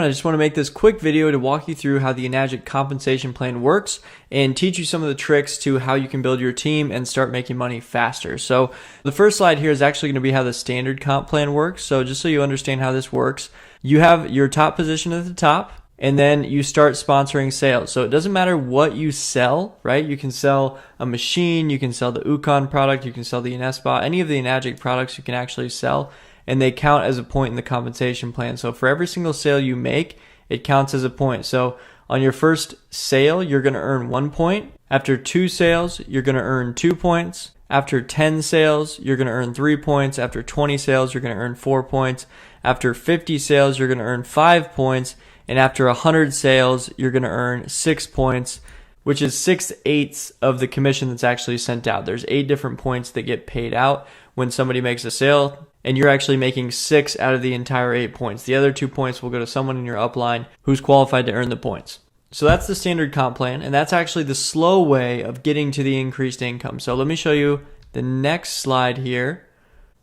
I just want to make this quick video to walk you through how the Enagic compensation plan works and teach you some of the tricks to how you can build your team and start making money faster. So the first slide here is actually going to be how the standard comp plan works. So just so you understand how this works, you have your top position at the top, and then you start sponsoring sales. So it doesn't matter what you sell, right? You can sell a machine, you can sell the Ukon product, you can sell the Inespa, any of the Enagic products you can actually sell, and they count as a point in the compensation plan. So for every single sale you make, it counts as a point. So on your first sale, you're going to earn 1 point. After 2 sales, you're going to earn 2 points. After 10 sales, you're going to earn 3 points. After 20 sales, you're going to earn 4 points. After 50 sales, you're going to earn 5 points. And after 100 sales, you're going to earn 6 points, which is 6/8 of the commission that's actually sent out. There's 8 different points that get paid out when somebody makes a sale, and you're actually making 6 out of the entire 8 points. The other 2 points will go to someone in your upline who's qualified to earn the points. So that's the standard comp plan, and that's actually the slow way of getting to the increased income. So let me show you the next slide here,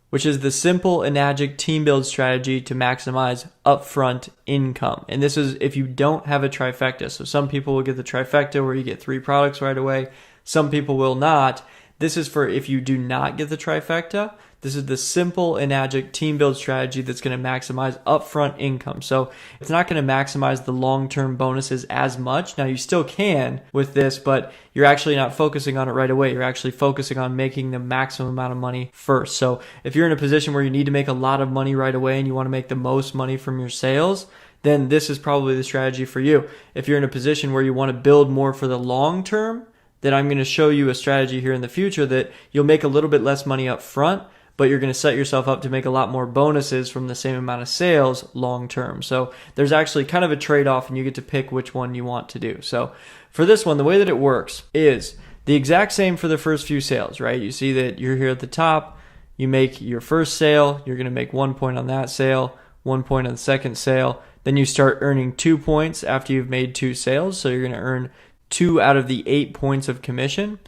which is the simple Enagic team build strategy to maximize upfront income. And this is if you don't have a trifecta. So some people will get the trifecta where you get 3 products right away. Some people will not. This is for if you do not get the trifecta. This is the simple Enagic team build strategy that's going to maximize upfront income. So it's not going to maximize the long-term bonuses as much. Now you still can with this, but you're actually not focusing on it right away. You're actually focusing on making the maximum amount of money first. So if you're in a position where you need to make a lot of money right away and you want to make the most money from your sales, then this is probably the strategy for you. If you're in a position where you want to build more for the long term, then I'm going to show you a strategy here in the future that you'll make a little bit less money up front, but you're going to set yourself up to make a lot more bonuses from the same amount of sales long term. So there's actually kind of a trade-off, and you get to pick which one you want to do. So for this one, the way that it works is the exact same for the first few sales, right? You see that you're here at the top, you make your first sale, you're going to make 1 point on that sale, 1 point on the second sale, then you start earning 2 points after you've made 2 sales, so you're going to earn 2 out of the 8 points of commission.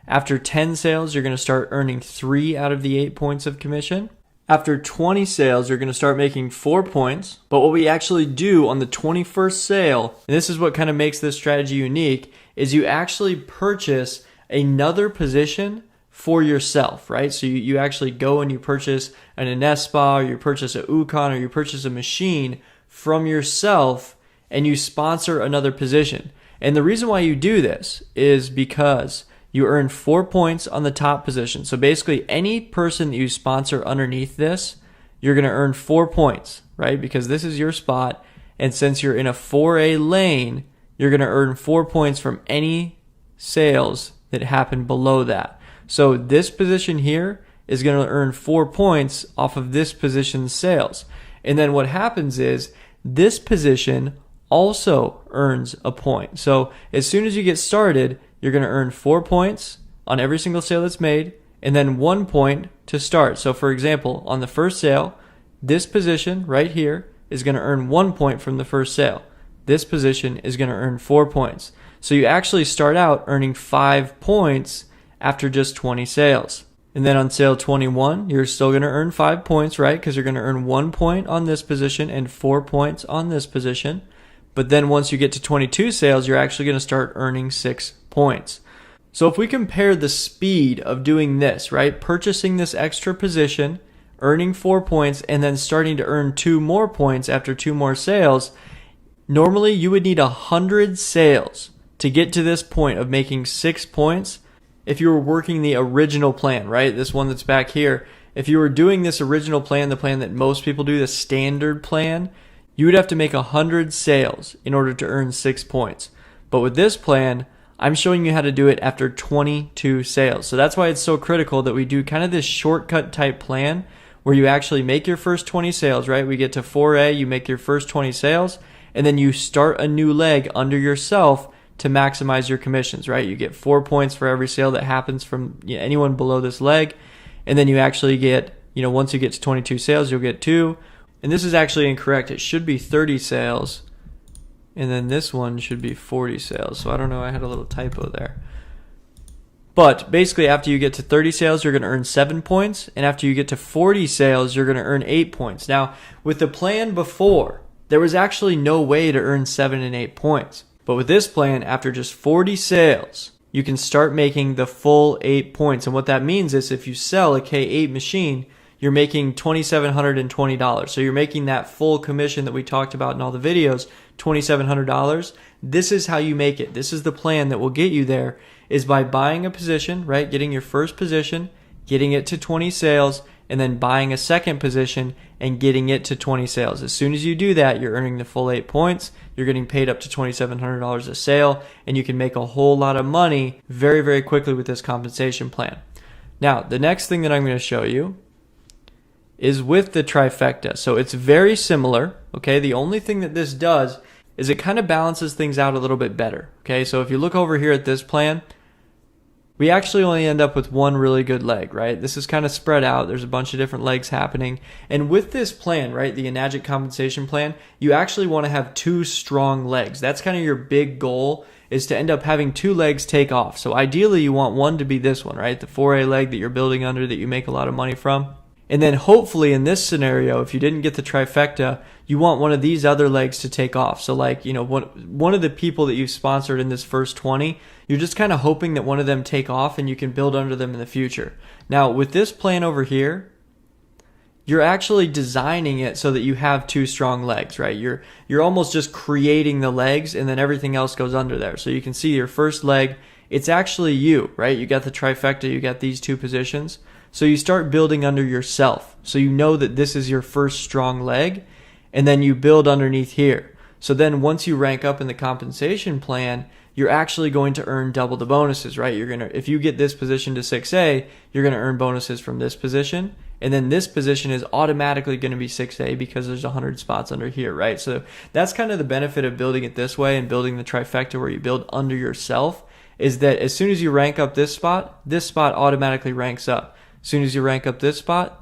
After 10 sales, you're going to start earning 3 out of the 8 points of commission. After 20 sales, you're going to start making 4 points. But what we actually do on the 21st sale, and this is what kind of makes this strategy unique, is you actually purchase another position for yourself, right? So you actually go and you purchase an Inespa, or you purchase a Ukon, or you purchase a machine from yourself, and you sponsor another position. And the reason why you do this is because you earn 4 points on the top position. So basically any person that you sponsor underneath this, you're going to earn 4 points, right? Because this is your spot. And since you're in a 4A lane, you're going to earn 4 points from any sales that happen below that. So this position here is going to earn 4 points off of this position's sales. And then what happens is this position also earns a point. So as soon as you get started, you're going to earn 4 points on every single sale that's made, and then 1 point to start. So for example, on the first sale, this position right here is going to earn 1 point from the first sale. This position is going to earn 4 points. So you actually start out earning 5 points after just 20 sales. And then on sale 21, you're still going to earn 5 points, right? Because you're going to earn 1 point on this position and 4 points on this position. But then once you get to 22 sales, you're actually going to start earning 6 points. So if we compare the speed of doing this, right, purchasing this extra position, earning 4 points, and then starting to earn 2 more points after 2 more sales, normally you would need 100 sales to get to this point of making 6 points if you were working the original plan, right? This one that's back here. If you were doing this original plan, the plan that most people do, the standard plan, you would have to make 100 sales in order to earn 6 points. But with this plan, I'm showing you how to do it after 22 sales. So that's why it's so critical that we do kind of this shortcut type plan where you actually make your first 20 sales, right? We get to 4A, you make your first 20 sales, and then you start a new leg under yourself to maximize your commissions, right? You get 4 points for every sale that happens from anyone below this leg. And then you actually get, once you get to 22 sales, you'll get 2. And this is actually incorrect. It should be 30 sales. And then this one should be 40 sales. So I don't know, I had a little typo there. But basically after you get to 30 sales, you're going to earn 7 points. And after you get to 40 sales, you're going to earn 8 points. Now, with the plan before, there was actually no way to earn 7 and 8 points. But with this plan, after just 40 sales, you can start making the full 8 points. And what that means is if you sell a K8 machine, you're making $2,720. So you're making that full commission that we talked about in all the videos, $2,700. This is how you make it. This is the plan that will get you there, is by buying a position, right? Getting your first position, getting it to 20 sales, and then buying a second position and getting it to 20 sales. As soon as you do that, you're earning the full 8 points. You're getting paid up to $2,700 a sale, and you can make a whole lot of money very, very quickly with this compensation plan. Now, the next thing that I'm going to show you is with the trifecta. So it's very similar, okay? The only thing that this does is it kind of balances things out a little bit better, okay? So if you look over here at this plan, we actually only end up with one really good leg, right? This is kind of spread out. There's a bunch of different legs happening. And with this plan, right, the Enagic compensation plan, you actually want to have 2 strong legs. That's kind of your big goal, is to end up having 2 legs take off. So ideally, you want one to be this one, right? The 4A leg that you're building under that you make a lot of money from. And then hopefully in this scenario, if you didn't get the trifecta, you want one of these other legs to take off. So like, you know, one of the people that you've sponsored in this first 20, you're just kind of hoping that one of them take off and you can build under them in the future. Now with this plan over here, you're actually designing it so that you have 2 strong legs, right? You're almost just creating the legs and then everything else goes under there. So you can see your first leg, it's actually you, right? You got the trifecta, you got these 2 positions. So you start building under yourself. So you know that this is your first strong leg, and then you build underneath here. So then once you rank up in the compensation plan, you're actually going to earn double the bonuses, right? If you get this position to 6A, you're going to earn bonuses from this position. And then this position is automatically going to be 6A because there's 100 spots under here, right? So that's kind of the benefit of building it this way and building the trifecta where you build under yourself, is that as soon as you rank up this spot automatically ranks up. As soon as you rank up this spot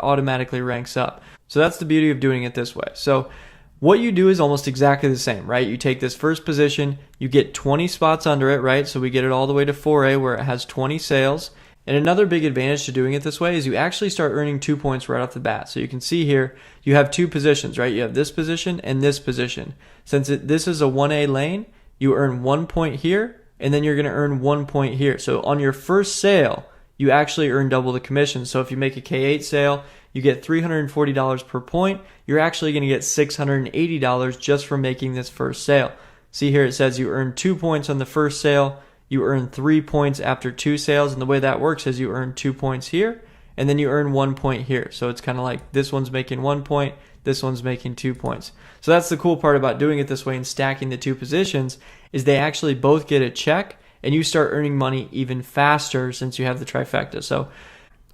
automatically ranks up. So that's the beauty of doing it this way. So what you do is almost exactly the same, right? You take this first position, you get 20 spots under it, right? So we get it all the way to 4A where it has 20 sales. And another big advantage to doing it this way is you actually start earning 2 points right off the bat. So you can see here, you have 2 positions, right? You have this position and this position. Since this is a 1A lane, you earn 1 point here, and then you're going to earn 1 point here. So on your first sale, you actually earn double the commission. So if you make a K8 sale, you get $340 per point. You're actually going to get $680 just from making this first sale. See here, it says you earn 2 points on the first sale. You earn 3 points after 2 sales. And the way that works is you earn 2 points here, and then you earn 1 point here. So it's kind of like this one's making 1 point, this one's making 2 points. So that's the cool part about doing it this way and stacking the 2 positions, is they actually both get a check, and you start earning money even faster since you have the trifecta. So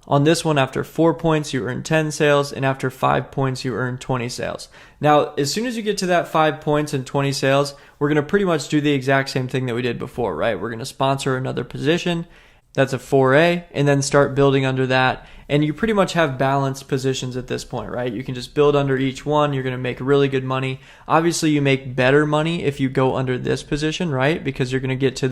on this one, after 4 points, you earn 10 sales, and after 5 points, you earn 20 sales. Now, as soon as you get to that 5 points and 20 sales, we're going to pretty much do the exact same thing that we did before, right? We're going to sponsor another position. That's a 4A, and then start building under that. And you pretty much have balanced positions at this point, right? You can just build under each one. You're going to make really good money. Obviously, you make better money if you go under this position, right? Because you're going to get to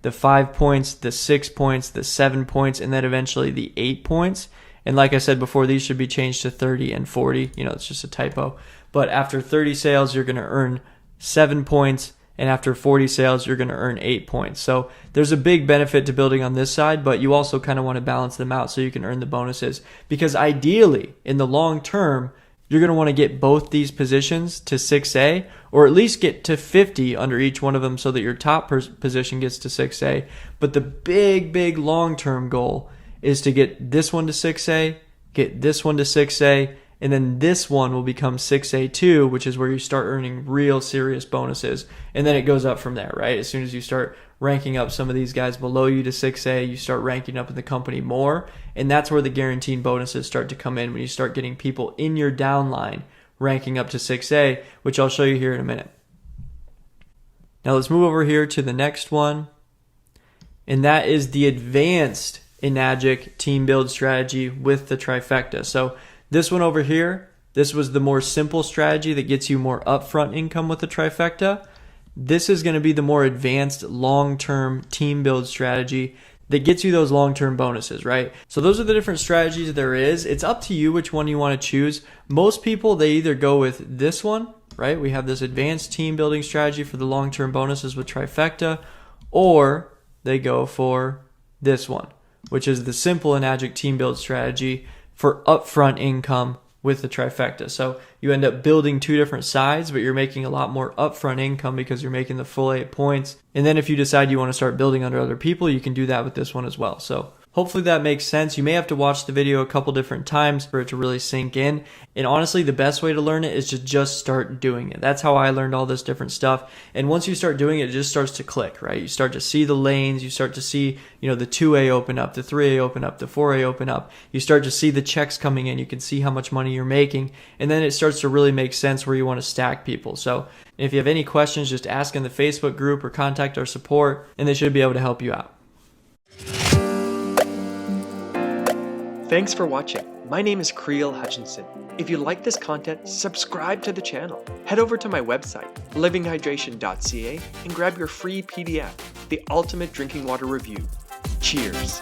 the 5 points, the 6 points, the 7 points, and then eventually the 8 points. And like I said before, these should be changed to 30 and 40. You know, it's just a typo. But after 30 sales, you're going to earn 7 points. And after 40 sales, you're going to earn 8 points. So there's a big benefit to building on this side, but you also kind of want to balance them out so you can earn the bonuses. Because ideally, in the long term, you're going to want to get both these positions to 6A, or at least get to 50 under each one of them so that your top position gets to 6A. But the big long-term goal is to get this one to 6A, get this one to 6A, and then this one will become 6A2, which is where you start earning real serious bonuses. And then it goes up from there, right? As soon as you start ranking up some of these guys below you to 6A, you start ranking up in the company more. And that's where the guaranteed bonuses start to come in, when you start getting people in your downline ranking up to 6A, which I'll show you here in a minute. Now let's move over here to the next one. And that is the advanced Enagic team build strategy with the trifecta. So this one over here, this was the more simple strategy that gets you more upfront income with the trifecta. This is going to be the more advanced long-term team build strategy that gets you those long-term bonuses, right? So those are the different strategies there is. It's up to you which one you want to choose. Most people, they either go with this one right? We have this advanced team building strategy for the long-term bonuses with Trifecta, or they go for this one, which is the simple Enagic team build strategy for upfront income with the Trifecta. So you end up building two different sides, but you're making a lot more upfront income because you're making the full 8 points. And then if you decide you want to start building under other people, you can do that with this one as well. So hopefully that makes sense. You may have to watch the video a couple different times for it to really sink in. And honestly, the best way to learn it is to just start doing it. That's how I learned all this different stuff. And once you start doing it, it just starts to click, right? You start to see the lanes. You start to see, the 2A open up, the 3A open up, the 4A open up. You start to see the checks coming in. You can see how much money you're making. And then it starts to really make sense where you want to stack people. So if you have any questions, just ask in the Facebook group or contact our support, and they should be able to help you out. Thanks for watching. My name is Kreel Hutchinson. If you like this content, subscribe to the channel. Head over to my website, livinghydration.ca, and grab your free PDF, The Ultimate Drinking Water Review. Cheers.